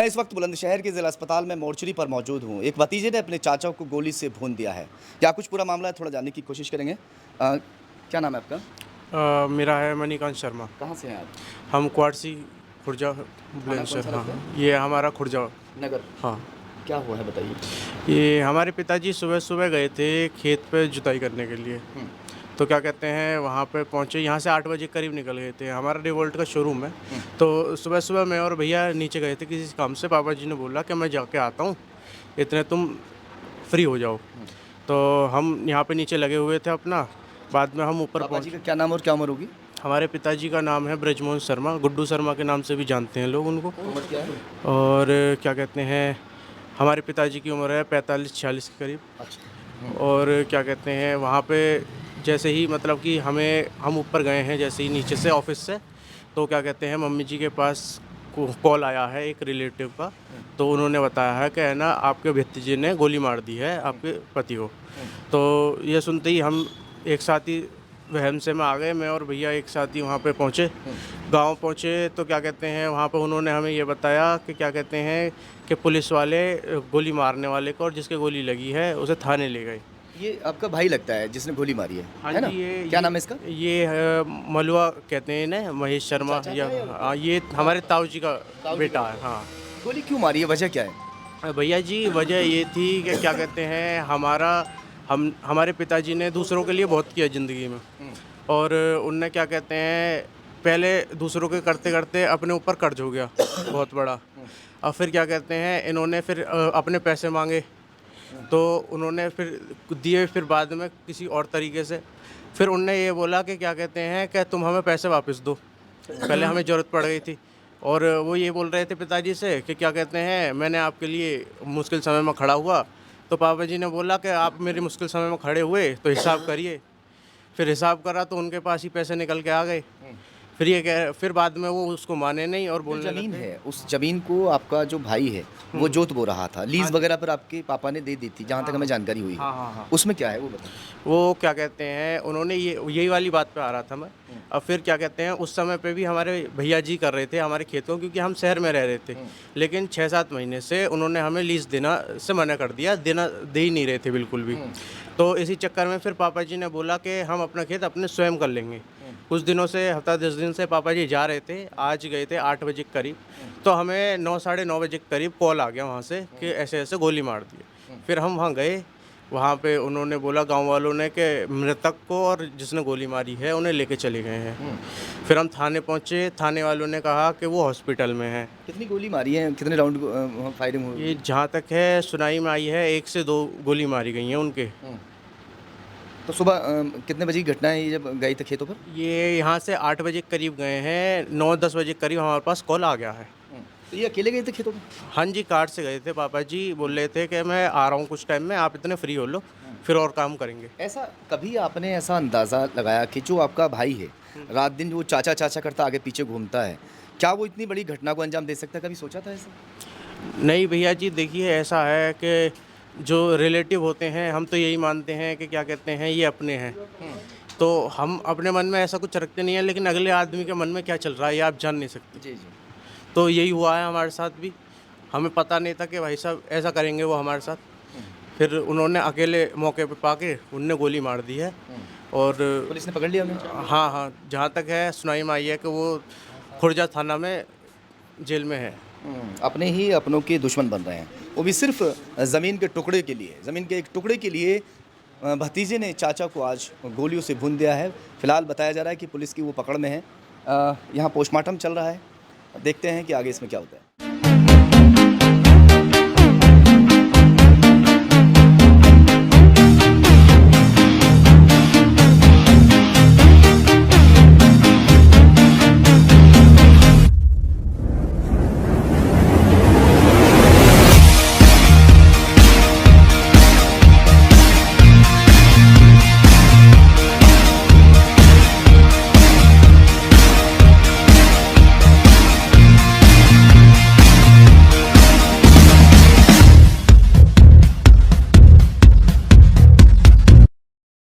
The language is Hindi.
मैं इस वक्त बुलंदशहर के ज़िला अस्पताल में मोर्चरी पर मौजूद हूँ। एक भतीजे ने अपने चाचा को गोली से भून दिया है। क्या कुछ पूरा मामला है, थोड़ा जानने की कोशिश करेंगे। क्या नाम है आपका? मेरा है मणिकांत शर्मा। कहाँ से हैं आप? हम क्वाडसी खुर्जा थाना कौन बुलंदशहर। सा हाँ, लगता है? ये हमारा खुर्जा। नगर। हाँ, क्या हुआ है बताइए। ये हमारे पिताजी सुबह-सुबह गए थे खेत पे जुताई करने के लिए। हुँ, तो क्या कहते हैं, वहाँ पे पहुँचे, यहाँ से 8 बजे करीब निकल गए थे। हमारा रिवोल्ट का शोरूम है। हुँ, तो सुबह-सुबह मैं और भैया नीचे गए थे किसी काम से। पापा जी ने बोला कि मैं जाके आता हूँ, इतने तुम फ्री हो जाओ। हुँ। तो हम यहाँ पे नीचे लगे हुए थे अपना, बाद में हम ऊपर पापा जी पहुँचे। का क्या नाम और क्या उम्र होगी? हमारे पिताजी का नाम है ब्रजमोहन शर्मा, गुड्डू शर्मा के नाम से भी जानते हैं लोग उनको। उम्र क्या है? और क्या कहते हैं, हमारे पिताजी की उम्र है 45-46 के करीब। अच्छा। हुँ, और क्या कहते हैं, वहाँ पे जैसे ही मतलब कि हम ऊपर गए हैं जैसे ही नीचे से ऑफिस से, तो क्या कहते हैं, मम्मी जी के पास कॉल आया है एक रिलेटिव का। हुँ, तो उन्होंने बताया है कि है ना, आपके भतीजे ने गोली मार दी है आपके पति को। हुँ, तो ये सुनते ही हम एक साथ ही वहम से में आ गए। मैं और भैया एक साथ ही वहाँ पे पहुँचे। हुँ। गाँव पहुँचे तो क्या कहते हैं, वहाँ पे उन्होंने हमें ये बताया कि क्या कहते हैं कि पुलिस वाले गोली मारने वाले को और जिसके गोली लगी है उसे थाने ले गए। ये आपका भाई लगता है जिसने गोली मारी हाँ है ना? जी, क्या नाम है इसका? ये है मलुआ कहते हैं इन्हें, महेश शर्मा। चाचा या का या हाँ, ये हमारे ताऊ जी का ताऊ जी बेटा का है। बेटा? हाँ। गोली क्यों मारी है, वजह क्या है? भैया जी, वजह ये थी कि क्या कहते हैं, हमारे पिताजी ने दूसरों के लिए बहुत किया ज़िंदगी में। हुँ, और उनने क्या कहते हैं, पहले दूसरों के करते-करते अपने ऊपर कर्ज हो गया बहुत बड़ा। हुँ, और फिर क्या कहते हैं, इन्होंने फिर अपने पैसे माँगे, हुँ। तो उन्होंने फिर दिए, फिर बाद में किसी और तरीके से। फिर उनने ये बोला कि क्या कहते हैं कि तुम हमें पैसे वापस दो, पहले हमें ज़रूरत पड़ गई थी। और वो ये बोल रहे थे पिताजी से कि क्या कहते हैं, मैंने आपके लिए मुश्किल समय में खड़ा हुआ। तो पापा जी ने बोला कि आप मेरी मुश्किल समय में खड़े हुए तो हिसाब करिए। फिर हिसाब करा तो उनके पास ही पैसे निकल के आ गए। हुँ। फिर बाद में वो उसको माने नहीं और जो बोलने ज़मीन लगे। है, उस ज़मीन को आपका जो भाई है, वो हुँ। जोत बो रहा था। हाँ लीज़ जी। वगैरह पर आपके पापा ने दे दी थी, जहाँ तक हाँ, हमें जानकारी हुई है। हाँ, हाँ, हाँ। उसमें क्या है वो बताएँ? वो क्या कहते हैं, उन्होंने ये यही वाली बात पे आ रहा था मैं। हुँ, और फिर क्या कहते हैं, उस समय पे भी हमारे भैया जी कर रहे थे हमारे खेतों, क्योंकि हम शहर में रह रहे थे। हुँ, लेकिन 6-7 महीने से उन्होंने हमें लीज़ देना से मना कर दिया, दे ही नहीं रहे थे बिल्कुल भी। हुँ, तो इसी चक्कर में फिर पापा जी ने बोला कि हम अपना खेत अपने स्वयं कर लेंगे। हुँ, कुछ दिनों से, हफ्ता 10 दिन से पापा जी जा रहे थे, आज गए थे 8 बजे के करीब। तो हमें 9 साढ़े 9 बजे के करीब कॉल आ गया वहाँ से कि ऐसे-ऐसे गोली मार दी है। फिर हम वहाँ गए, वहाँ पे उन्होंने बोला गाँव वालों ने कि मृतक को और जिसने गोली मारी है उन्हें लेके चले गए हैं। हुँ। फिर हम थाने पहुँचे, थाने वालों ने कहा कि वो हॉस्पिटल में हैं। कितनी गोली मारी है? कितने राउंड वहाँ फायरिंग हुई ये होगी? जहाँ तक है सुनाई में आई है, 1 से 2 गोली मारी गई हैं उनके। हुँ। तो सुबह कितने बजे की घटना है ये जब गए थे खेतों पर? ये यहाँ से 8 बजे के करीब गए हैं, 9-10 बजे के करीब हमारे पास कॉल आ गया है। हुँ। तो ये अकेले गए थे खेतों में? हाँ जी, कार से गए थे। पापा जी बोल रहे थे कि मैं आ रहा हूँ कुछ टाइम में, आप इतने फ्री हो लो, फिर और काम करेंगे। ऐसा कभी आपने ऐसा अंदाज़ा लगाया कि जो आपका भाई है, रात-दिन जो चाचा-चाचा करता आगे-पीछे घूमता है, क्या वो इतनी बड़ी घटना को अंजाम दे सकता है? कभी सोचा था ऐसा? नहीं भैया जी, देखिए ऐसा है कि जो रिलेटिव होते हैं, हम तो यही मानते हैं कि क्या कहते हैं, ये अपने हैं। हुँ, तो हम अपने मन में ऐसा कुछ रखते नहीं हैं, लेकिन अगले आदमी के मन में क्या चल रहा है ये आप जान नहीं सकते। जी, जी। तो यही हुआ है हमारे साथ भी। हमें पता नहीं था कि भाई साहब ऐसा करेंगे वो हमारे साथ। हुँ, फिर उन्होंने अकेले मौके पे पाके उनने गोली मार दी है। हुँ। और पुलिस ने पकड़ लिया उन्हें? हाँ, हाँ, जहाँ तक है सुनाई में आई है कि वो खुर्जा थाना में जेल में है। अपने ही अपनों के दुश्मन बन रहे हैं। वो भी सिर्फ़ ज़मीन के टुकड़े के लिए, ज़मीन के एक टुकड़े के लिए भतीजे ने चाचा को आज गोलियों से भून दिया है। फ़िलहाल बताया जा रहा है कि पुलिस की वो पकड़ में है। यहाँ पोस्टमार्टम चल रहा है। देखते हैं कि आगे इसमें क्या होता है।